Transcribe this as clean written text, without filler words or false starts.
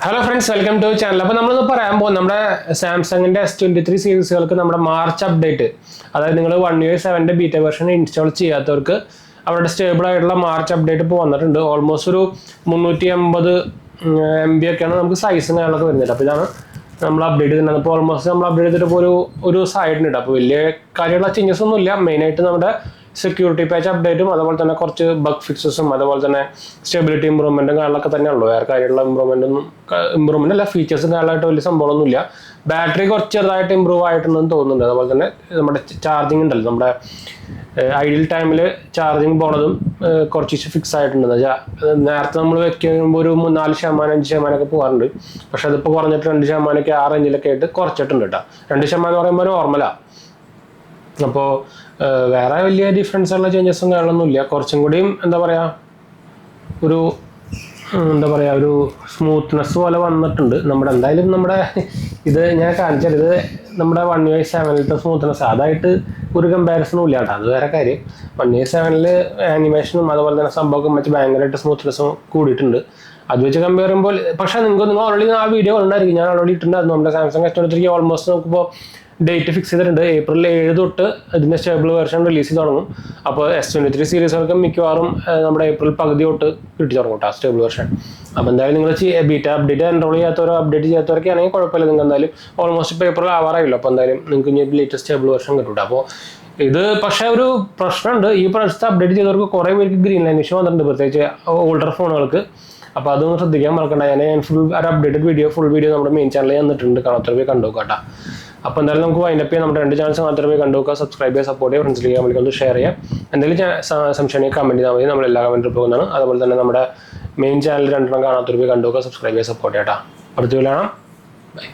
Hello friends, welcome to channel. അപ്പോൾ നമ്മളിന്ന് പറയാൻ പോകും നമ്മുടെ സാംസങ്ങിൻ്റെ S23 സീരീസുകൾക്ക് നമ്മുടെ മാർച്ച് അപ്ഡേറ്റ്, അതായത് നിങ്ങൾ 1UI7 ബീറ്റ വെർഷൻ ഇൻസ്റ്റാൾ ചെയ്യാത്തവർക്ക് അവരുടെ സ്റ്റേബിൾ ആയിട്ടുള്ള മാർച്ച് അപ്ഡേറ്റ് ഇപ്പോൾ വന്നിട്ടുണ്ട്. ഓൾമോസ്റ്റ് ഒരു 380 MB ഒക്കെയാണ് നമുക്ക് സൈസും കാര്യങ്ങളൊക്കെ വരുന്നത്. അപ്പോൾ ഇതാണ് നമ്മൾ അപ്ഡേറ്റ് ചെയ്തിട്ടുണ്ട്. അപ്പോൾ ഓൾമോസ്റ്റ് നമ്മൾ അപ്ഡേറ്റ് ചെയ്തിട്ട് ഇപ്പോൾ ഒരു സൈഡിനുണ്ട്. അപ്പോൾ വലിയ കാര്യമുള്ള ചേഞ്ചസ് ഒന്നും ഇല്ല. മെയിനായിട്ട് നമ്മുടെ സെക്യൂരിറ്റി പാച്ച് അപ്ഡേറ്റും അതുപോലെ തന്നെ കുറച്ച് ബഗ് ഫിക്സസും അതുപോലെ തന്നെ സ്റ്റെബിലിറ്റി ഇമ്പ്രൂവ്മെൻറ്റും കാര്യങ്ങളൊക്കെ തന്നെ ഉള്ളൂ. വേറെ കാര്യമുള്ള ഇമ്പ്രൂവ്മെൻ്റ് അല്ല, ഫീച്ചേഴ്സും കാര്യമായിട്ട് വലിയ സംഭവമൊന്നുമില്ല. ബാറ്ററി കുറച്ച് ചെറുതായിട്ട് ഇമ്പ്രൂവ് ആയിട്ടുണ്ടെന്ന് തോന്നുന്നുണ്ട്. അതുപോലെ തന്നെ നമ്മുടെ ചാർജിങ് ഉണ്ടല്ലോ, നമ്മുടെ ഐഡിയൽ ടൈമിൽ ചാർജിങ് പോണതും കുറച്ച് ഫിക്സ് ആയിട്ടുണ്ടെന്ന് വെച്ചാൽ നേരത്തെ നമ്മൾ വെക്കുമ്പോൾ ഒരു 4% 5% പോകാറുണ്ട്. പക്ഷെ അതിപ്പോൾ കുറഞ്ഞിട്ട് 2% ആ റേഞ്ചിലൊക്കെ ആയിട്ട് കുറച്ചിട്ടുണ്ട് കേട്ടോ. 2% എന്ന് പറയുമ്പോൾ നോർമലാണ്. അപ്പോൾ വേറെ വലിയ ഡിഫറൻസ് ഉള്ള ചേഞ്ചസും കാര്യങ്ങളൊന്നുമില്ല. കുറച്ചും കൂടിയും എന്താ പറയുക, ഒരു സ്മൂത്ത്നെസ് പോലെ വന്നിട്ടുണ്ട്. എന്തായാലും നമ്മുടെ ഇത് ഞാൻ കാണിച്ചാൽ ഇത് നമ്മുടെ 1UI7 സ്മൂത്ത്നെസ് അതായിട്ട് ഒരു കമ്പാരിസണും ഇല്ല കേട്ടോ. അത് വേറെ കാര്യം. 1UI7 ആനിമേഷനും അതുപോലെ തന്നെ സംഭവമൊക്കെ വെച്ച് ഭയങ്കരമായിട്ട് സ്മൂത്ത്നെസ്സും കൂടിയിട്ടുണ്ട്. അത് വെച്ച് കമ്പയർ ചെയ്യുമ്പോൾ പക്ഷേ നിങ്ങൾ ഓൾറെഡി ആ വീഡിയോ ഉണ്ടായിരിക്കും, ഞാൻ ഓൾറെഡി ഇട്ടിട്ടുണ്ടായിരുന്നു. നമ്മുടെ സാംസങ് S23 ഓൾമോസ്റ്റ് നോക്കുമ്പോൾ ഡേറ്റ് ഫിക്സ് ചെയ്തിട്ടുണ്ട്. April 7 തൊട്ട് ഇതിൻ്റെ സ്റ്റേബിൾ വെർഷൻ റിലീസ് ചെയ്ത് തുടങ്ങും. അപ്പോൾ S23 സീരീസുകൾക്ക് മിക്കവാറും നമ്മുടെ April പകുതി തൊട്ട് കിട്ടി തുടങ്ങും കേട്ടോ സ്റ്റേബിൾ വെർഷൻ. അപ്പോൾ എന്തായാലും നിങ്ങൾ ബീറ്റ അപ്ഡേറ്റ് എൻറോൾ ചെയ്യാത്തവരോ അപ്ഡേറ്റ് ചെയ്യാത്തവരൊക്കെ ആണെങ്കിൽ കുഴപ്പമില്ല. നിങ്ങൾക്ക് എന്തായാലും ഓൾമോസ്റ്റ് ഇപ്പോൾ April ആവാറായില്ലോ. അപ്പോൾ എന്തായാലും നിങ്ങൾക്ക് ഇനി ലേറ്റസ്റ്റ് സ്റ്റേബിൾ വെർഷൻ കിട്ടും. അപ്പോൾ ഇത് പക്ഷേ ഒരു പ്രശ്നമുണ്ട്. ഈ പ്രാവശ്യത്തെ അപ്ഡേറ്റ് ചെയ്തവർക്ക് കുറേ പേർക്ക് ഗ്രീൻ ലൈൻ ഇഷ്യൂ വന്നിട്ടുണ്ട്, പ്രത്യേകിച്ച് ഓൾഡർ ഫോണുകൾക്ക്. അപ്പോൾ അതൊന്നും ശ്രദ്ധിക്കാൻ മറക്കണ്ട. ഞാൻ ഫുൾ ഒരു അപ്ഡേറ്റഡ് ഫുൾ വീഡിയോ നമ്മുടെ മെയിൻ ചാനലിൽ തന്നിട്ടുണ്ട്. കാണാത്തവർ പോയി കണ്ടു നോക്കാം. അപ്പോൾ എന്തായാലും നമുക്ക് വൈൻഡപ്പ് ചെയ്യാം. നമ്മുടെ 2 ചാനൽസ് മാത്രമേ പോയി കണ്ടു നോക്കുക. സബ്സ്ക്രൈബ് ചെയ്യുക, സപ്പോർട്ട് ചെയ്യുക, ഫ്രണ്ട്സിലേക്ക് കമൻറ്റ് ഷെയർ ചെയ്യാം. എന്തെങ്കിലും സംശയം കമൻറ്റ് ചെയ്താൽ മതി, നമ്മൾ എല്ലാ കമൻറ്റും പോകുന്നതാണ്. അതുപോലെ തന്നെ നമ്മുടെ മെയിൻ ചാനൽ 2 കാണാത്തവർ പോയി കണ്ടു നോക്കുക, സബ്സ്ക്രൈബ് ചെയ്യുക, സപ്പോർട്ട് ചെയ്യാം. അടുത്ത വീഡിയോ കാണാം. ബൈ.